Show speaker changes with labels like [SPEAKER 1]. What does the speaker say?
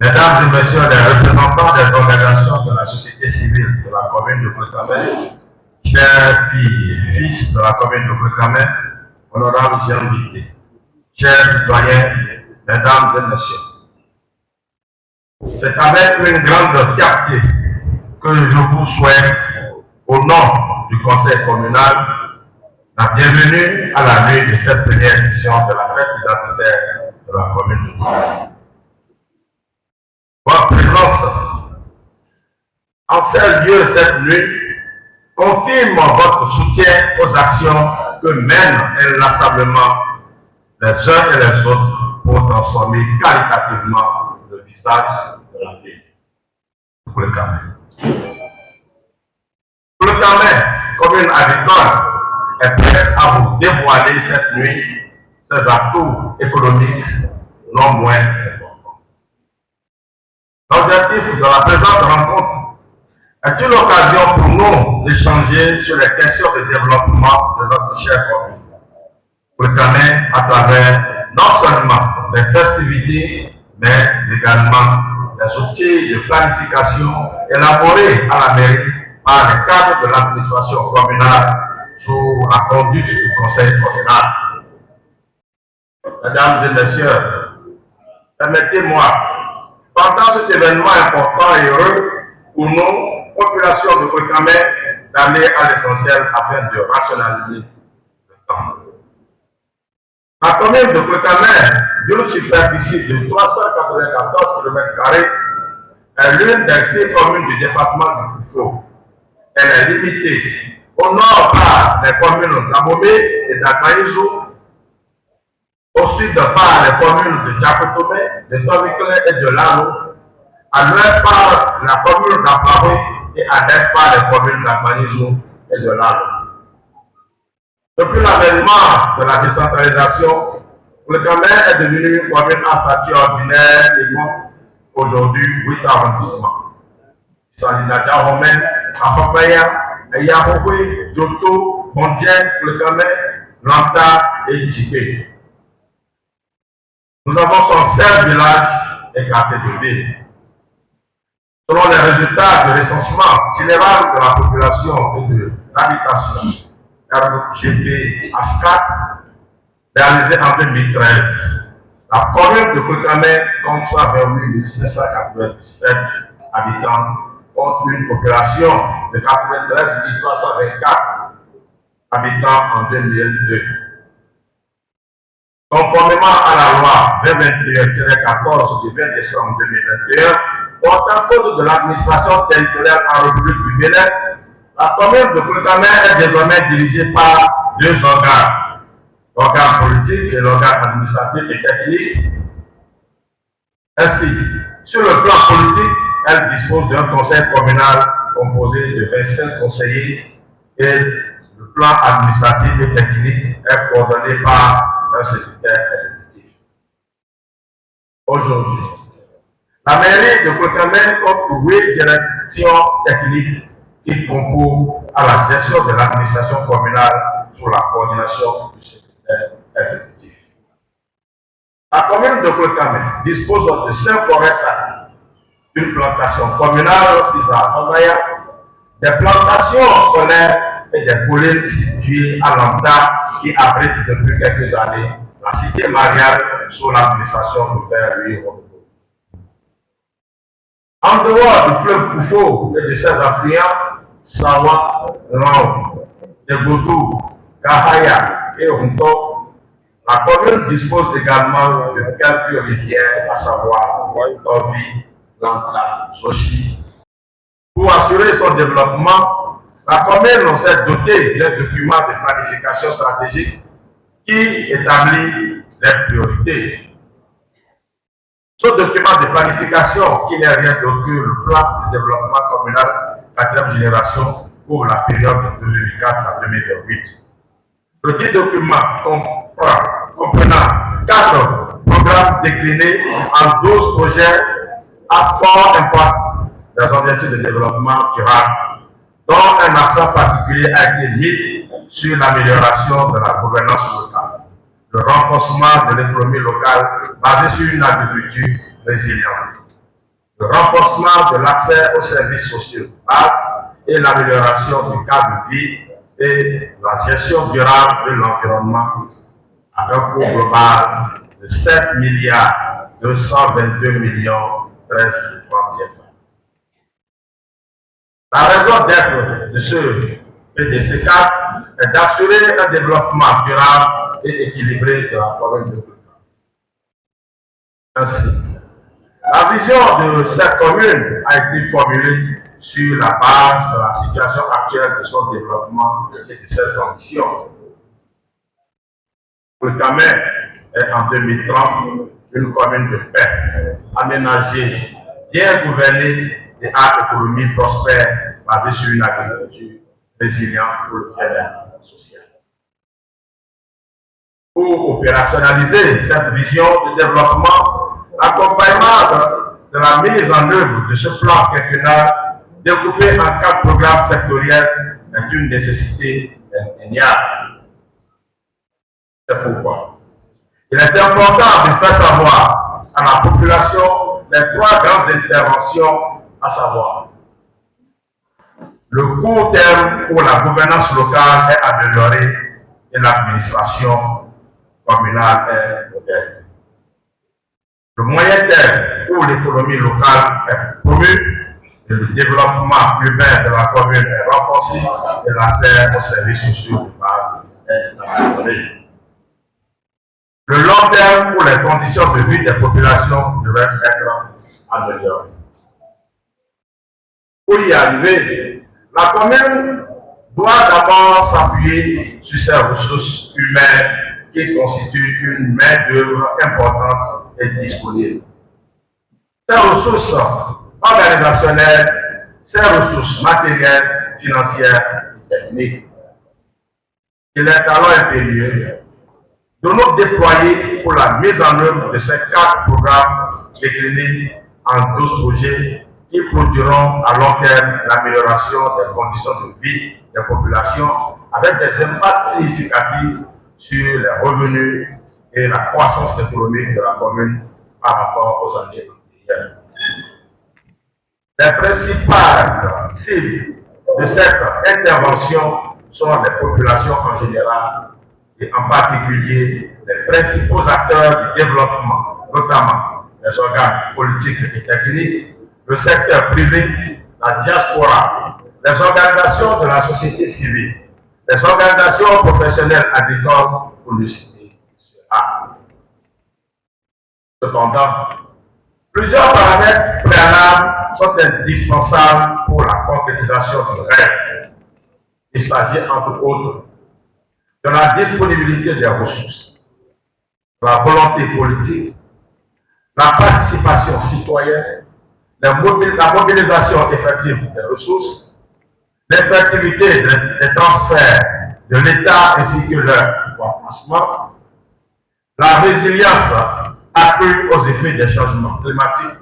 [SPEAKER 1] Mesdames et messieurs les représentants des organisations de la société civile de la commune de Bretagne, chers filles et fils de la commune de Bretagne, honorables invités, chers citoyens, mesdames et messieurs, c'est avec une grande fierté que je vous souhaite, au nom du conseil communal, la bienvenue à la nuit de cette première édition de la fête identitaire de la commune de Bretagne. Votre présence en ce lieu cette nuit confirme votre soutien aux actions que mènent inlassablement les uns et les autres pour transformer qualitativement le visage de la ville. Pour le Cameroun. Pour le Cameroun, commune agricole, est prête à vous dévoiler cette nuit ses atouts économiques non moins importants. L'objectif de la présente rencontre est une occasion pour nous d'échanger sur les questions de développement de notre chère commune. Pour le Cameroun, à travers non seulement les festivités, mais également les outils de planification élaborés à la mairie par les cadres de l'administration communale sous la conduite du conseil communal. Mesdames et messieurs, permettez-moi, pendant cet événement important et heureux pour nous, population de Bretagne, d'aller à l'essentiel afin de rationaliser le temps. La commune de Bretagne, d'une superficie de 394 km², est l'une des 6 communes du département du Koufou. Elle est limitée au nord par les communes d'Abomey et d'Agmaïzou, au sud par les communes de Djakotomé, de Tomikle et de Lalo, à l'ouest par la commune d'Aparoué et à l'est par les communes d'Agmaïzou et de Lalo. Depuis l'avènement de la décentralisation, le Cameroun est devenu une commune à statut ordinaire et compte aujourd'hui 8 arrondissements. Il s'agit d'Adja-Romaine, Apapaya, Yahoué, Djoto, Mondien, le Cameroun, Lanta et Tibé. Nous avons 116 villages et quartiers de ville. Selon les résultats du recensement général de la population et de l'habitation, RGP H4, réalisé en 2013, la commune de Bretagne compte 128 597 habitants contre une population de 93 324 habitants en 2002. Conformément à la loi 2021-14 du 20 décembre 2021, portant compte de l'administration territoriale en République du Bénin, la commune de Bretagne est désormais dirigée par 2 organes, l'organe politique et l'organe administratif et technique. Ainsi, sur le plan politique, elle dispose d'un conseil communal composé de 25 conseillers et le plan administratif et technique est coordonné par un secrétaire exécutif. Aujourd'hui, la mairie de Bretagne compte 8 directions techniques qui concourent à la gestion de l'administration communale sous la coordination du secrétaire exécutif. La commune de Bretagne dispose de 5 forêts sacrées, une plantation communale, 6 à Fabaya, des plantations scolaires et des collines situées à Lambda qui abritent depuis quelques années la cité mariale sous l'administration du père Louis Rondo. En dehors du fleuve Koufou et de ses affluents, Sawa, Long, Debotou, Kahaya et Runto, la commune dispose également de quelques rivières, à savoir Ovi, Lanta, Sochi. Pour assurer son développement, la commune s'est dotée d'un document de planification stratégique qui établit les priorités. Ce document de planification, qui n'est rien d'autre que le plan de développement communal 4e génération pour la période de 2004 à 2028. Le dit document comprenant 4 programmes déclinés en 12 projets à fort impact des objectifs de développement durable, dont un accent particulier a été mis sur l'amélioration de la gouvernance locale, le renforcement de l'économie locale basée sur une agriculture résiliente, le renforcement de l'accès aux services sociaux de base et l'amélioration du cadre de vie et la gestion durable de l'environnement à un coût global de 7 milliards 222 millions 13 de francs CFA. La raison d'être de ce PDC4 est d'assurer un développement durable et équilibré de la commune de Brikama. Ainsi, la vision de cette commune a été formulée sur la base de la situation actuelle de son développement et de ses ambitions. Brikama est en 2030 une commune de paix, aménagée, bien gouvernée et à économie prospère basée sur une agriculture résiliente pour le bien-être social. Pour opérationnaliser cette vision de développement, l'accompagnement de la mise en œuvre de ce plan quinquennal découpé en 4 programmes sectoriels est une nécessité indéniable. C'est pourquoi il est important de faire savoir à la population les 3 grandes interventions, à savoir le court terme où la gouvernance locale est améliorée et l'administration communale est modernisée. Le moyen terme où l'économie locale est promue et le développement urbain de la commune est renforcé et l'accès aux services sociaux de base est amélioré. Le long terme où les conditions de vie des populations devraient être améliorées. Pour y arriver, la commune doit d'abord s'appuyer sur ses ressources humaines qui constituent une main-d'œuvre importante et disponible. Ces ressources organisationnelles, ces ressources matérielles, financières et techniques. Il est alors impérieux de nous déployer pour la mise en œuvre de ces 4 programmes déclinés en 12 projets qui produiront à long terme l'amélioration des conditions de vie des populations avec des impacts significatifs sur les revenus et la croissance économique de la commune par rapport aux années antérieures. Les principales cibles de cette intervention sont les populations en général et en particulier les principaux acteurs du développement, notamment les organes politiques et techniques, le secteur privé, la diaspora, les organisations de la société civile, les organisations professionnelles agricoles, pour le citer. Cependant, plusieurs paramètres préalables sont indispensables pour la concrétisation du rêve. Il s'agit entre autres de la disponibilité des ressources, de la volonté politique, la participation citoyenne, la mobilisation effective des ressources, l'effectivité des transferts de l'État ainsi que leur remplacement, la résilience accrue aux effets des changements climatiques,